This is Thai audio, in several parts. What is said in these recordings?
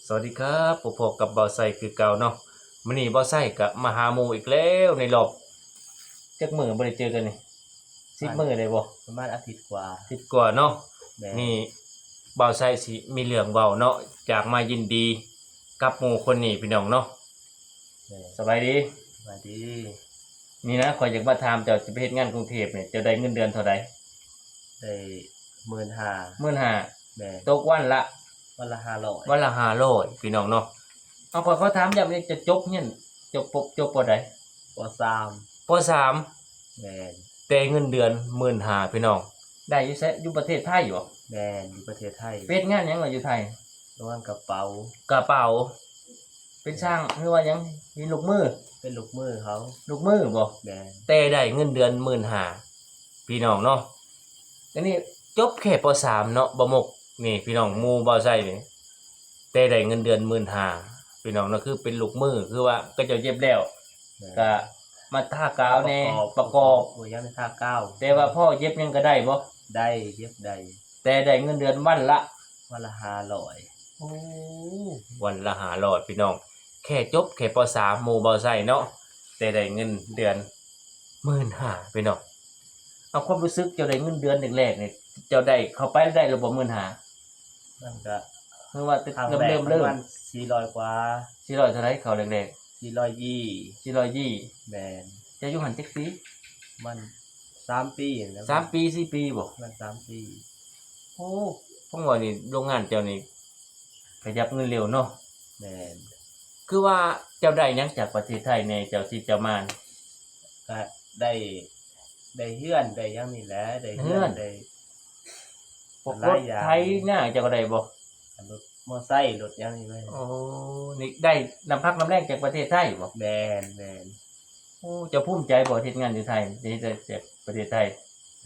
สวัสดีครับพบกับบ่าวไซคือเก่าเนาะมื้อนี้บ่าวไซกับมาหาหมู่อีกแล้วในรอบจักมื้อบ่ได้เจอกันนี่10มื้อได้บ่ประมาณอาทิตย์กว่า10กว่าเนาะแม่นี่บ่าวไซสิมีเรื่องเว้าเนาะจากมายินดีกับหมู่คนนี้พี่น้องเนาะแม่สบายดีสวัสดีนี่นะข้อยอยากมาถามเจ้าสิไปเฮ็ดงานกรุงเทพเนี่ยเจ้าได้เงินเดือนเท่าใดได้15,000 15,000แม่ตกวันละวันละ500วันละ500พี่น้องเนาะเอาข้อยขอถามย้ำนี่จะจบเรียนจบปใดป3ป3แม่นแต่เงินเดือน15,000พี่น้องได้อยู่ประเทศไทยบ่แม่นอยู่ประเทศไทยเฮ็ดงานหยังล่ะอยู่ไทยระวังกระเป๋าก ระเป๋าเป็นช่างหรือว่าหยังมีลูกมือเป็นลูกมือเขาลูกมือบ่แม่นแต่ได้เงินเดือน15,000พี่น้องเนาะอันนี้จบแค่ป3เนาะบ่มกนี่พี่น้องหมู่บ่ใส่นี่แต่ได้เงินเดือน15,000พี่น้องเนาะคือเป็นลูกมือคือว่าก็จะเย็บแล้วก็มาทากาวแน่ประกอบโอ้ยังไม่ทากาวแต่ว่าพ่อเย็บยังก็ได้บ่ได้เย็บได้แต่ได้เงินเดือนวันละ500โอ้วันละ500พี่น้องแค่จบแค่ป3หมู่บ่ใส่เนาะแต่ได้เงินเดือน15,000พี่น้องเอาความรู้สึกเจ้าได้เงินเดือนแรกๆนี่เจ้าได้เข้าไปได้ระบบ15,000มันก็คือว่าเริ่มประมาณ400กว่า400เท่าไหร่เข้าแรก420 ๆ420แม่นจะอยู่หันจักปีมัน3ปีแล้ว3ปี4ปีบ่มัน3ปีโอ้ผมว่านี่โรงงานเจ้านี่ขยับเงินเร็วเนาะแม่นคือว่าเจ้าได้หยังจากประเทศไทยแน่เจ้าสิเจ้ามาก็ได้เฮือนได้หยังนี่แหละได้เฮือนได้พวกรถไถนาเจ้าก็ได้บ่รถมอไซค์รถหยังนี่แม่โอ้นี่ได้น้ำพักน้ำแรงจากประเทศไทยบ่แม่นโอ้เจ้าภูมิใจบ่เฮ็ดงานอยู่ไทยนี่จากประเทศไทย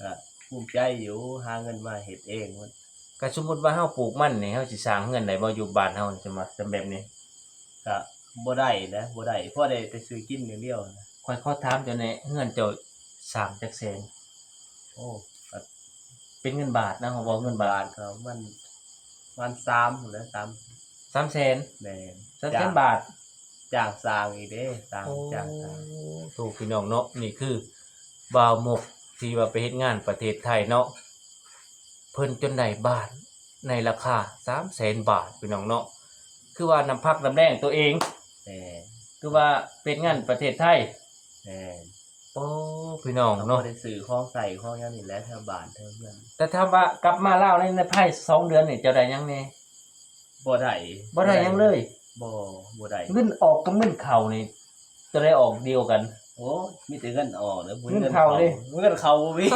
ก็ภูมิใจอยู่หาเงินมาเฮ็ดเองมันก็สมมุติว่าเฮาปลูกมันนี่เฮาสิสร้างเรือนได้บ่อยู่บ้านเฮานี่จะมาจำแบบนี้ก็บ่ได้นะบ่ได้พอได้แต่ซื้อกินอย่างเดียวนะข้อยขอถามเจ้าแหน่เรือนเจ้าสร้างจักแสนโอ้ก็เป็นเงินบาทนะเฮาเว้าเงินบาทก็มัน3พู้นแหล้ว300,000แม่น300,000 บาทจ้างสร้างอีกเด้สร้างจ้างสร้างถูกพี่น้องเนาะนี่คือบ่าวหมกที่ว่าไปเฮ็ดงานประเทศไทยเนาะเพิ่นจนได้บ้านในราคา300,000 บาทพี่น้องเนาะคือว่าน้ำพักน้ำแรงตัวเองแม่นคือว่าเป็นงานประเทศไทยแม่นโอ้พี่น้องเนาะบ่ได้ซื้อของใส่ของหยังนี่แหละแถวบ้านแถวเรือนแต่ถ้าว่ากลับมาลาวในภาย2เดือนนี่เจ้าได้หยังแน่บ่ได้หยังเลยบ่ได้เงินออกกับเงินเข้านี่จะได้ออกเดียวกัน โอ้มีแต่เงินออกเด้อบ่มี เงินเข้าเด้ เงินเข้าบ่มี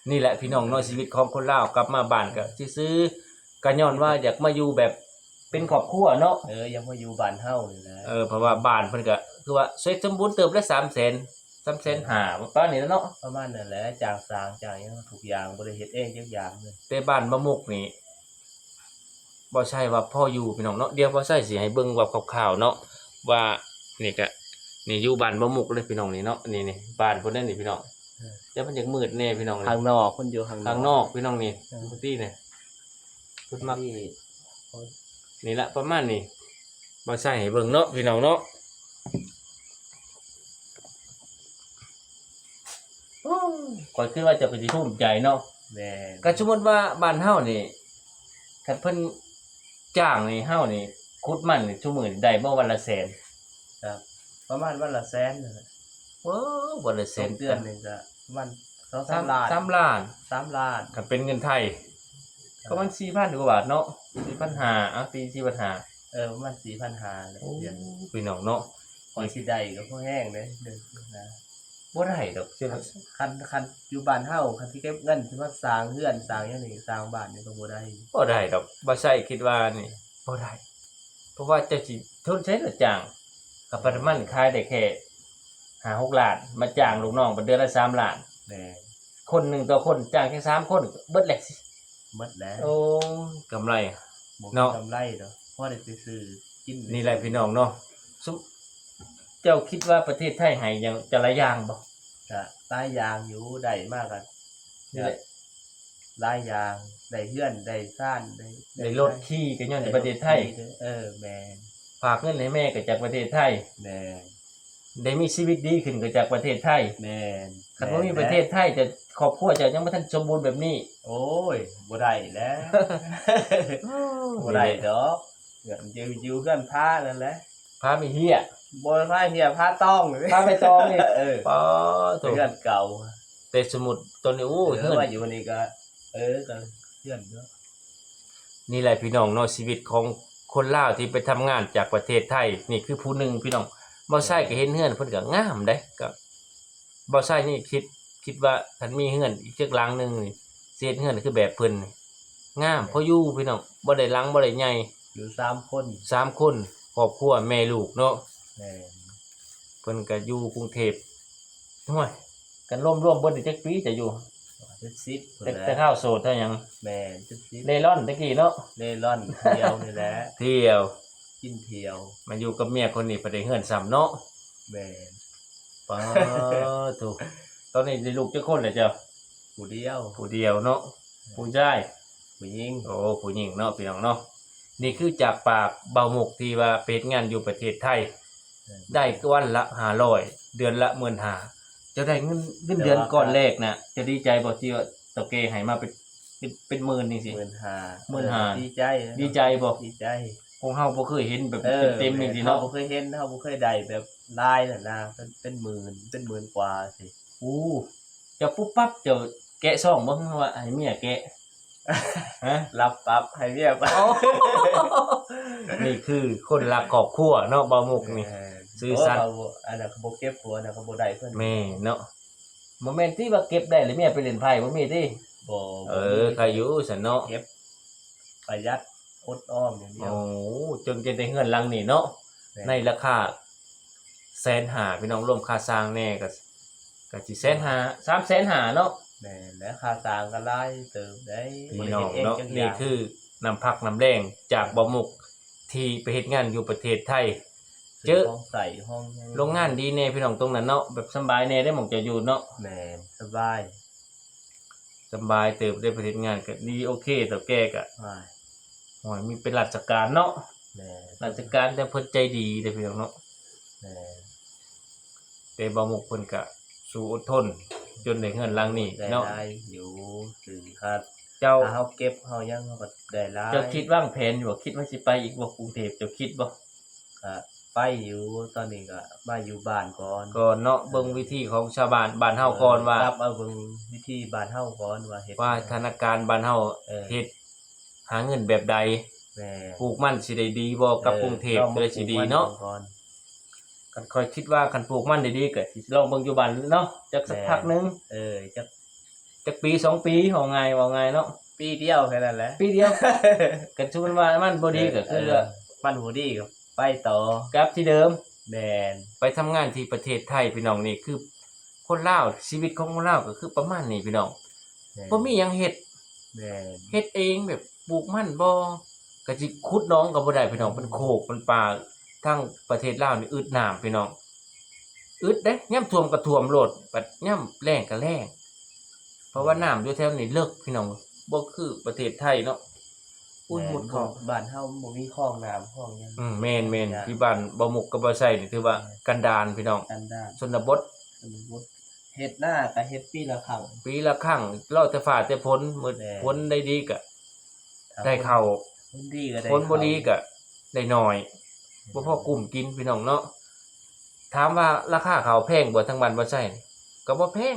นี่แหละพี่น้องเนาะชีวิตของคนลาวกลับมาบ้านก็สิซื้อก็ย้อนว่าอยากมาอยู่แบบเป็นครอบครัวเนาะยังมาอยู่บ้านเฮานี่แหละเพราะว่าบ้านเพิ่นก็คือว่าเสร็จสมบูรณ์เติบละ300,000 ประมาณนี้แล้วเนาะประมาณนั้นแหละจ้างสร้างจ้างหยังทุกอย่างบ่ได้เฮ็ดเองจักอย่างเลยแต่บ้านมะมุกนี่บ่ใช่ว่าพ่ออยู่พี่น้องเนาะเดี๋ยวบ่ใช่สิให้เบิ่งว่าคร่าวๆเนาะว่านี่ก็นี่อยู่บ้านมะมุกเลยพี่น้องนี่เนาะนี่บ้านเพิ่นนั่นนี่พี่น้องแต่มันจักมืดแน่พี่น้องข้างนอกเพิ่นอยู่ข้างนอกพี่น้องนี่พื้นที่นี่เพิ่นมักนี่ละประมาณนี้บ่ใช่ให้เบิ่งเนาะพี่น้องเนาะก่อนคิดว่าจะเป็นสิภูมิใจเนาะแม่ก็สมมุติว่าบ้านเฮานี่คันเพิ่นจ้างนี่เฮานี่ขุดมันนี่ซุมื้อนี่ได้บ่วันละแสนครับประมาณวันละแสนนั่นแหละโอ้วันละแสนเดือนนึงก็ประมาณ2-3 ล้าน3 ล้าน3 ล้านคันเป็นเงินไทยประมาณ 4,000 กว่าบาทเนาะ 4,500 ตี4,500ประมาณ 4,500 เลยเดือนพี่น้องเนาะพอสิได้ก็พอแห้งเด้เดือนนะบ่ได้ดอกเชื่อคันอยู่บ้านเฮาคันที่เก็บเงินสิมาสร้างเรือนสร้างหยังนี่สร้างบ้านนี่ก็บ่ได้ดอกบ่ใช่คิดว่านี่บ่ได้เพราะว่าเจ้าสิทนใช้ละจ้างกับปริมาณขายได้แค่5-6 ล้านมาจ้างลูกน้องเดือนละ3 ล้านแม่คนหนึงต่อคนจ้างแค่3 คนเบิดแหละสิหมดแล้วโอ้กำไรเนาะกำไรดอกพอได้ไปซื้อกินนี่แหละพี่น้องเนาะเจ้าคิดว่าประเทศไทยให้หยังแต่ละอย่างบ่ก็หลายอย่างอยู่ได้มากก็นี่แหละ หลายอย่างได้เฮือนได้ซ่านได้รถขี่ก็ย้อนในประเทศไทย แม่น ฝากเงินให้แม่ก็จากประเทศไทย แม่น ได้มีชีวิตดีขึ้นก็จากประเทศไทย แม่น คันบ่มีประเทศไทยจะครอบครัวจะยังบ่ทันสมบูรณ์แบบนี้ โอ้ยบ่ได้แล้ว บ่ได้ดอกอยู่กันพานั่นแหละ พาไปเฮีย บ่พาเฮียพาต้อง พาไปตองนี่ ปอโต เพื่อนเก่า แต่สมุดตัวนี้โอ้ เฮื เฮื อ อน ว่าอยู่นี่ก็ก็เพื่อนเนาะ นี่แหละพี่น้องเนาะชีวิตของคนลาวที่ไปทำงานจากประเทศไทยนี่คือผู้หนึงพี่น้องบ่ใช่ก็เห็นเฮือนเพิ่นก็งามเด้ก็บ่ใช่นี่คิดว่าคันมีเฮือนอีกจักหลังหนึงนี่สิเฮ็ดเฮือนคือแบบเพิ่นนี่งามพออยู่พี่น้องบ่ได้หลังบ่ได้ใหญ่ อยู่3คน 3คนครอบครัวแม่ลูกเนาะ แม่น เพิ่นก็อยู่กรุงเทพห่วยกันร่วมเบิดได้จักปีจะอยู่ เป็น10พุ่น แต่ แหละ แต่ข้าวโสดเท่าหยัง แม่นเป็น10 เล่ร่อนตะกี้เนาะ เล่ร่อนเที่ยวนี่แหละ เที่ยว กินเที่ยว มาอยู่กับเมียคนนี้บ่ได้เฮือนซ้ำเนาะ แม่น ปาถูกตอนนี้ได้ลูกจักคนแล้วเจ้า ผู้เดียว ผู้เดียวเนาะผู้ชาย ผู้หญิง โอ้ผู้หญิงเนาะพี่น้องเนาะนี่คือจากปากเบาหมกที่ว่าไปเฮ็ดงานอยู่ประเทศไทย ได้วันละ500เดือนละ15,000จะได้เงินเดือนก่อนแรกน่ะจะดีใจบ่ที่ว่าตะเกให้มาเป็นหมื่นนี่สิ 15,000ดีใจนะ ดีใจบ่ ดีใจ พวกเฮาบ่เคยเห็นแบบเต็มๆนี่สิ เนาะ เนาะ บ่เคยเห็นเฮาบ่เคยได้แบบลายน่ะนะเป็นหมื่นกว่าสิ อู้เจะปุ๊บปั๊บเจะแกะซ่องบ่ว่าให้เมียแกะฮะ รับปั๊บให้เมียไป นี่คือคนรักครอบครัวเนาะเบาหมกนี่ ซื่อสัตย์ อันนั้นก็บ่เก็บผัวอันนั้นก็บ่ได้เพิ่น แม่เนาะบ่แม่นที่ว่าเก็บได้แล้วเมียไปเล่นไพ่บ่มีติ บ่ ใครอยู่ซั่นเนาะ เก็บประหยัดอดออมอย่างเดีย โอ้ ว จนจะได้เงินหลังนี่เนาะ แม่ ในราคา150,000พี่น้องรวมค่าสร้างแน่ก็สิ150,000 350,000เนาะ แม่นและค่าสร้างก็หลายเติมได้ พี่น้อง บ่ได้ฮ็ด เนาะ จักย่าง นี่คือน้ำพักน้ำแรงจากบ่หมกที่ไปเฮ็ดงานอยู่ประเทศไทย เจอ ห้องใส่ห้องหยั โรงงานดีแน่พี่น้องตรงนั้นเนาะแบบสำบายแน่ได้หม่องจะอยู่เนาะ แม่นสบาย สำบายเติบได้ไปเฮ็ดงานก็ดีโอเคแต่แกก็ ว้าย โอ้ยมีเป็นราชการเนาะ แม่น ราชการแต่เพิ่นใจดีเด้อพี่น้องเนาะ แม่น แต่บ่หมกเพิ่นก็สู้อดทนจนได้เงินหลังนี้ ได้ เนาะ หลายอยู่สื่อครับ เจ้า ถ้าเฮาเก็บเฮายังเฮาก็ได้หลาย เจ้าคิดวางแผนอยู่บ่คิดว่าสิไปอีกบ่กรุงเทพเจ้าคิดบ่ ก็ไปอยู่ตอนนี้ก็มาอยู่บ้านก่อน ก่อนเนาะเบิ่งวิธีของชาวบ้านเฮาก่อนว่า ครับเอาเบิ่งวิธีบ้านเฮาก่อนว่าเฮ็ด ว่าธนาคารบ้านเฮา เออ เฮ็ดหาเงินแบบใด แม่ ปลูกมันสิได้ดีบ่กับกรุงเทพก็เลยสิดีเนาะ ก่อน กันค่อยคิดว่าคันปลูกมันได้ดีก็สิลองเบิ่งอยู่บ้านเนาะจักสักพักหนึง จัก จักปี2ปีว่าไงเนาะ ปีเดียวแค่นั้นแหละ ปีเดียว กันชุนว่ามันบ่ดีก็คือ มันบ่ดีก็ไปต่อก ลับที่เดิม แม่น ไปทำงานที่ประเทศไทยพี่น้องนี่คือคนลาวชีวิตของคนลาวก็คือประมาณนี้พี่น้อง แม่น บ่มีหยังเฮ็ด แม่น เฮ็ดเองแบบปลูกมันบ่ก็สิขุดหน้องก็บ่ได้พี่น้องเป็นโคกเป็นป่าทั้งประเทศลาวนี่อึดน้ำพี่น้องอึดเด้ยามท่วมก็ท่วมโลดบัดยามแล้งก็แล้งเพราะว่าน้ำอยู่แถวนี้เลิกพี่น้องบ่คือประเทศไทยเนาะอุ้ยหมด ข เขา องบ้านเฮาบ่มีคลองน้ำคลองหยัง แม่นที่บ้านบ่มุกกับบ่ไส้นี่ถือว่ากันดารพี่น้อง กันด้าน ชนบท สมมุติเฮ็ดหน้าก็เฮ็ดปีละครั้ง ปีละครั้งรอแต่ฟ้าแต่ฝนมื้อ แม่ ฝนได้ดีก็ได้เข้า คนดีก็ได้ ฝนบ่ดีก็ได้น้อยบ่พอกลุ่มกินพี่น้องเนาะถามว่าราคาข้าวแพงบ่ทั้งบ้านบ่ไส้นี่ก็บ่แพง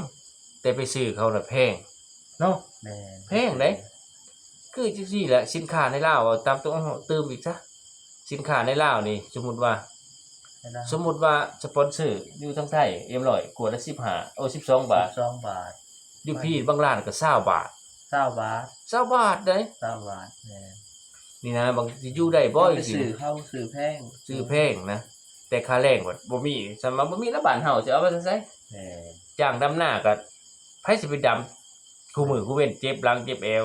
แต่ไปซื้อเขาน่ะแพงเนาะ แม่น แพงเด้ คือจังซี่แหละสินค้าในลาวเอาตามตัวเติมอีกซะสินค้าในลาวนี่สมมุติว่าสปอนเซอร์อยู่ทางไทยเอ็มร้อยขวดละ1512 บาท 12 บาท อยู่พี่บางร้านก็20 บาท 20 บาท 20 บาทเด้ 20 บาทแม่น นี่นะบางสิอยู่ได้บ่ ไป จังซี่ ซื้อเข้าซื้อแพง ซื้อแพงนะ แต่ค่าแรงก็บ่มีสำหรับบ่มีแล้วบ้านเฮาสิเอาไปจังไส แม่น จ้างดำนาก็ไผสิไปดำคู่มือคู่เว้นเจ็บหลังเจ็บเอว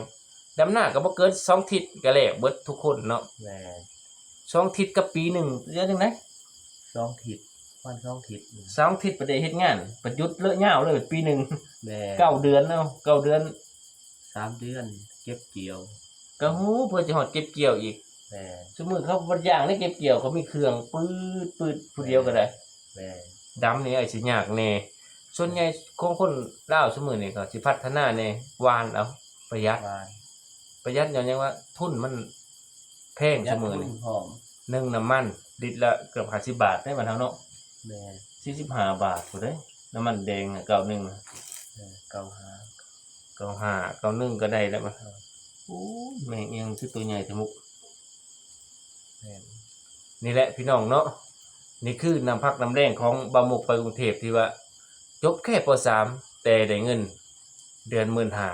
ดำนาก็บ่เกิน2ทิศก็แล้วเบิดทุกคนเนาะ แม่น 2ทิศกับปีหนึงเดือนจังได๋ 2ทิศวัน2ทิศ 2ทิศบ่ได้เฮ็ดงานประยุทธ์เลอะยาวเลยปีหนึง แม่น 9 เดือนเนาะ9 เดือน 30 3 เดือนเก็บเกี่ยว ก็ฮู้เพิ่นสิฮอดเก็บเกี่ยวอีก แม่น ซุมื้อเขาบ่ย่างได้เก็บเกี่ยวเขามีเครื่องปื๊ดผู้เดียวก็ได้ แม่น ดำนี่อาจสิยากแน่ส่วนใหญ่ของคนลาวซุมื้อนี่ก็สิพัฒนาแน่หวานเอาประหยัด บ้าน ประหยัดย้อนหยังว่าทุนมันแพง ยั ซุ ด มื้อ ทุ นี่ นหอม นึ่งน้ำมันลิตรละเกือบ50บาทได้บ้านเฮาเนาะ แม่น 45บาทพุ่นเด้น้ำมันแดงน่ะ91น่ะ เก่าหา 95 91ก็ได้แล้วมันโอ้ยแม่งยังคือตัวใหญ่แท้มุก แม่น นี่แหละพี่น้องเนาะนี่คือน้ำพักน้ำแรงของบาวหมกไปกรุงเทพที่ว่า จบแค่ป .3 แต่ได้เงิน เดือน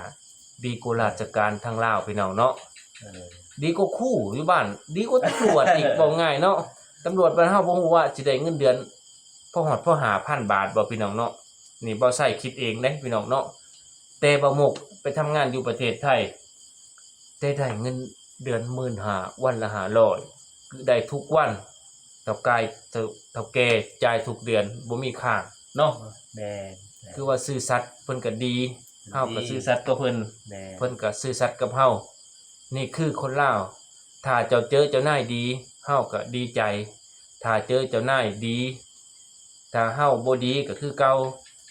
15,000ดีกว่าราชการทางลาวพี่น้องเนาะ เออ ดีกว่าครูอยู่บ้าน ดีกว่าตำรวจอีก บอกง่ายเนาะตำรวจบ้านเฮาบ่ฮู้ว่าสิได้เงินเดือนพอฮอดพอหา1,000 บาทบ่พี่น้องเนาะนี่บ่ใช้คิดเองเด้พี่น้องเนาะแต่บาวหมกไปทำงานอยู่ประเทศไทยแต่ได้เงินเดือน15,000วันละ500คือได้ทุกวันเท่ากายเท่าแก่จ่ายทุกเดือนบ่มีค้างเนาะ แม่น คือว่าซื่อสัตย์เพิ่นก็ดีเฮาก็ซื่อสัตย์กับเพิ่น แม่น เพิ่นก็ซื่อสัตย์กับเฮานี่คือคนลาวถ้าเจ้าเจอเจ้านายดีเฮาก็ดีใจ ถ้าเจอเจ้านายดี ถ้าเฮาบ่ดีก็คือเก่า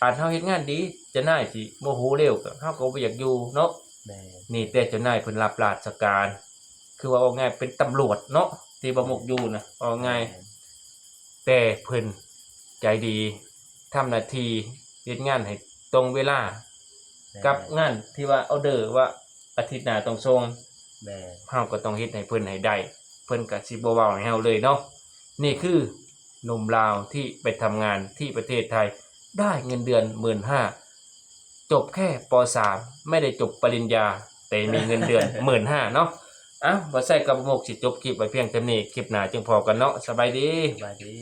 อาจเฮาเฮ็ดงานดีเจ้านายสิโมโหเร็วก็เฮาก็บ่อยากอยู่เนาะ แม่น นี่แต่เจ้านายเพิ่นรับราชการ คือว่าเอาง่ายเป็นตำรวจเนาะที่บ่หมกอยู่นะเอาง่าย แต่เพิ่นใจดีทำหน้าที่เฮ็ดงานให้ตรงเวลา กับงานที่ว่าออเดอร์ว่าอาทิตย์หน้าต้องส่ง แม่น เฮาก็ต้องเฮ็ดให้เพิ่นให้ได้ เพิ่นก็สิบ่เว้าให้เฮาเลยเนาะนี่คือหนุ่มลาวที่ไปทำงานที่ประเทศไทยได้เงินเดือน 15,000 จบแค่ป .3 ไม่ได้จบปริญญา แต่มีเงินเดือน 15,000 เนาะบ่ใส่กับหมกสิจบคลิปไว้เพียงเท่านี้คลิปหน้าจึงพอกันเนาะสบายดี สบายดี